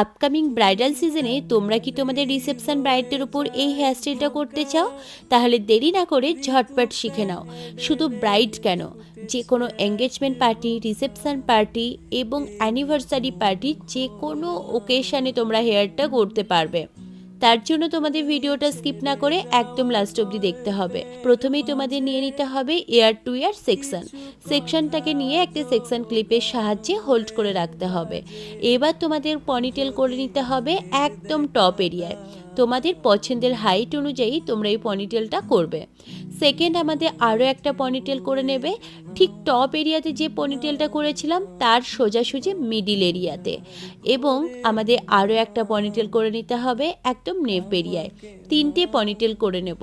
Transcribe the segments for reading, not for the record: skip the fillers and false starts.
Upcoming bridal সিজনে তোমরা কি তোমাদের রিসেপশন ব্রাইডদের উপর এই হেয়ারস্টাইলটা করতে চাও? তাহলে দেরি না করে ঝটপট শিখে নাও। শুধু ব্রাইড কেন, যে কোনো এঙ্গেজমেন্ট পার্টি, রিসেপশন পার্টি এবং অ্যানিভার্সারি পার্টি, যে কোনো ওকেশানে তোমরা হেয়ারটা করতে পারবে। তার জন্য তোমাদের ভিডিওটা স্কিপ না করে একদম লাস্ট অবধি দেখতে হবে। প্রথমেই তোমাদের নিয়ে নিতে হবে এয়ার টু এয়ার সেকশনটাকে নিয়ে একটা সেকশন ক্লিপের সাহায্যে হোল্ড করে রাখতে হবে। এবার তোমাদের পনিটেল করে নিতে হবে একদম টপ এরিয়ায়। তোমাদের পছন্দের হাইট অনুযায়ী তোমরা এই পনিটেলটা করবে। সেকেন্ড, আমাদের আরও একটা পনিটেল করে নেবে ঠিক টপ এরিয়াতে যে পনিটেলটা করেছিলাম তার সোজাসুজি মিডিল এরিয়াতে, এবং আমাদের আরও একটা পনিটেল করে নিতে হবে একদম নেপ এরিয়ায়। তিনটে পনিটেল করে নেব,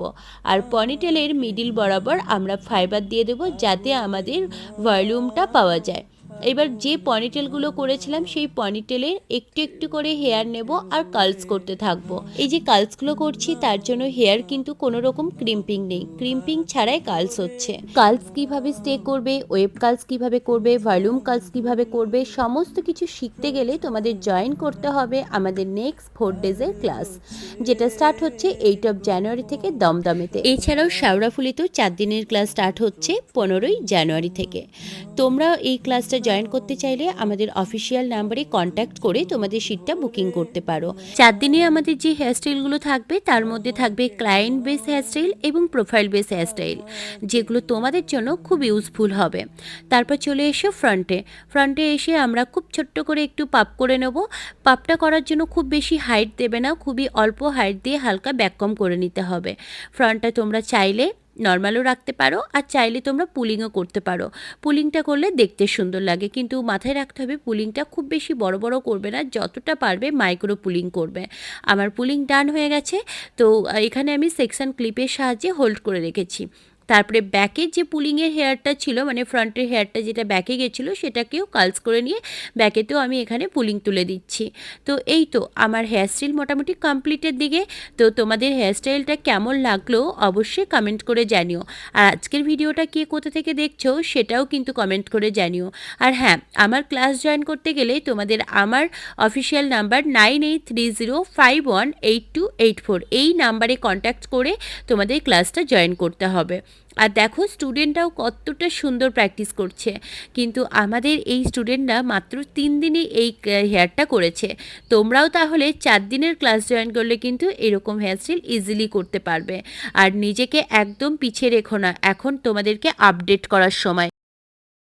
আর পনিটেলের মিডিল বরাবর আমরা ফাইবার দিয়ে দেবো যাতে আমাদের ভলিউমটা পাওয়া যায়। এবার যে পনিটেলগুলো করেছিলাম সেই পনিটেলের একটু একটু করে হেয়ার নেব আর কার্লস করতে থাকবো। এই যে কার্লসগুলো করছি তার জন্য হেয়ার কিন্তু কোনো রকম ক্রিম্পিং নেই, ক্রিম্পিং ছাড়াই কার্লস হচ্ছে। কার্লস কিভাবে স্টে করবে, ওয়েব কার্লস কিভাবে করবে, ভলিউম কার্লস কিভাবে করবে, সমস্ত কিছু শিখতে গেলে তোমাদের জয়েন করতে হবে আমাদের নেক্সট 4 ডেজের ক্লাস, যেটা স্টার্ট হচ্ছে 8 জানুয়ারি থেকে দমদমেতে। এছাড়াও শেওড়াফুলিতেও 4 দিনের ক্লাস স্টার্ট হচ্ছে 15 জানুয়ারি থেকে। তোমরা এই ক্লাসটা জয়েন করতে চাইলে আমাদের অফিসিয়াল নাম্বারে কন্ট্যাক্ট করে তোমাদের সিটটা বুকিং করতে পারো। 4 দিনে আমাদের যে হেয়ারস্টাইলগুলো থাকবে তার মধ্যে থাকবে ক্লায়েন্ট বেস হেয়ারস্টাইল এবং প্রোফাইল বেস হেয়ারস্টাইল, যেগুলো তোমাদের জন্য খুব ইউজফুল হবে। তারপর চলে এসো ফ্রন্টে এসে আমরা খুব ছোট্ট করে একটু পাপ করে নেব। পাপটা করার জন্য খুব বেশি হাইট দেবে না, খুবই অল্প হাইট দিয়ে হালকা ব্যাককম করে নিতে হবে। ফ্রন্টটা তোমরা চাইলে নর্মালও রাখতে পারো, আর চাইলে তোমরা পুলিংও করতে পারো। পুলিংটা করলে দেখতে সুন্দর লাগে, কিন্তু মাথায় রাখতে হবে পুলিংটা খুব বেশি বড় বড় করবে না, যতটা পারবে মাইক্রো পুলিং করবে। আমার পুলিং ডান হয়ে গেছে, তো এখানে আমি সেকশন ক্লিপের সাহায্যে হোল্ড করে রেখেছি। তারপরে ব্যাকে যে পুলিংয়ের হেয়ারটা ছিল, মানে ফ্রন্টের হেয়ারটা যেটা ব্যাকে গেছিলো সেটাকেও কার্লস করে নিয়ে ব্যাকেতেও আমি এখানে পুলিং তুলে দিচ্ছি। তো এই তো আমার হেয়ারস্টাইল মোটামুটি কমপ্লিটের দিকে। তো তোমাদের হেয়ারস্টাইলটা কেমন লাগলো অবশ্যই কমেন্ট করে জানিও, আর আজকের ভিডিওটা কে কোথা থেকে দেখছো সেটাও কিন্তু কমেন্ট করে জানিও। আর হ্যাঁ, আমার ক্লাস জয়েন করতে গেলে তোমাদের আমার অফিসিয়াল নাম্বার 9830518284 এই নাম্বারে কন্ট্যাক্ট করে তোমাদের ক্লাসটা জয়েন করতে হবে। আর দেখো স্টুডেন্টরাও কতটা সুন্দর প্র্যাকটিস করছে, কিন্তু আমাদের এই স্টুডেন্টরা মাত্র 3 দিনে এই হেয়ারটা করেছে। তোমরাও তাহলে 4 দিনের ক্লাস জয়েন করলে কিন্তু এরকম হেয়ারস্টাইল ইজিলি করতে পারবে। আর নিজেকে একদম পিছিয়ে রেখো না, এখন তোমাদেরকে আপডেট করার সময়।